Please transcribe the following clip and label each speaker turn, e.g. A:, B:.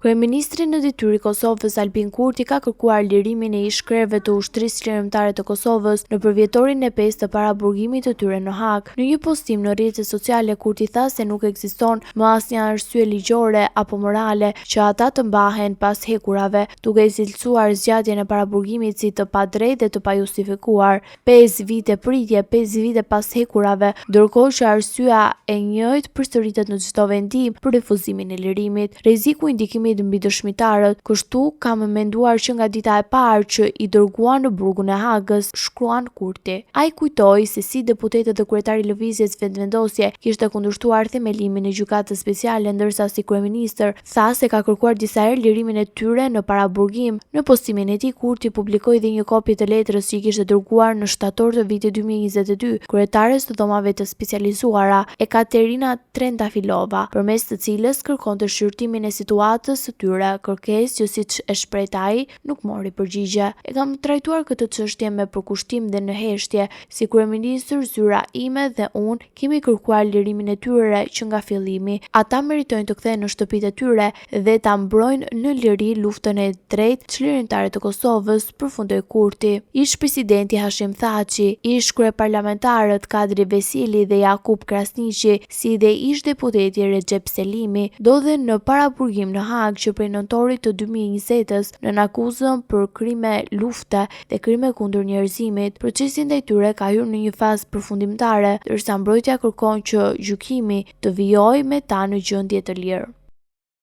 A: Kryeministri në detyrë i Kosovës Albin Kurti ka kërkuar lirimin e ish krerëve të ushtrisë qeverimtare të Kosovës në përvjetorin e 5 të paraburgimit të tyre në Hag. Në një postim në rrjetet sociale, Kurti tha se nuk ekziston më asnjë arsye ligjore apo morale që ata të mbahen pas hekurave, duke i cilësuar zgjatjen e paraburgimit si të padrejtë dhe të pajustifikuar. 5 vite pritje, 5 vite pas hekurave, ndërkohë që arsyeja e njëjtë përsëritet në çdo vendim për refuzimin e lirimit. Rreziku i ndikimit mbi dëshmitarët, kështu kam menduar që nga dita e parë që i dërguan në burgun e Hagës, shkruan Kurti. Ai kujtoi se si deputetët dhe kryetari i lëvizjes Vendvendosje kishte kundërshtuar themelimin e gjykatës speciale, ndërsa si kryeministër tha se ka kërkuar disa herë lirimin e tyre në paraburgim. Në postimin e tij, Kurti publikoi dhe një kopje të letrës që i kishte dërguar në shtator të vitit 2022 kryetares të dhomave të specializuara Ekaterina Trendafilova, përmes të cilës kërkonte shqyrtimin e situatës së tyre, kërkesë që siç e shpreh ai nuk mori përgjigje. E kam trajtuar këtë çështje me përkushtim dhe në heshtje, si kryeministër zyra ime dhe unë kemi kërkuar lirimin e tyre që nga fillimi. Ata meritojnë të kthehen në shtëpitë e tyre dhe ta mbrojnë në liri luftën e drejtë çlirimtare të Kosovës, përfundoi Kurti. Ish presidenti Hashim Thaçi, ish kryeparlamentarët Kadri Vesili dhe Jakub Krasniqi, si dhe ish deputeti Recep Selimi, ndodhen në paraburgim në Hag që prej nëntorit të 2020-s nën akuzën për krime lufte dhe krime kundër njerëzimit. Procesi ndaj tyre ka hyrë në një fazë përfundimtare, ndërsa mbrojtja kërkon që gjykimi të vijojë me ta në gjendje të lirë.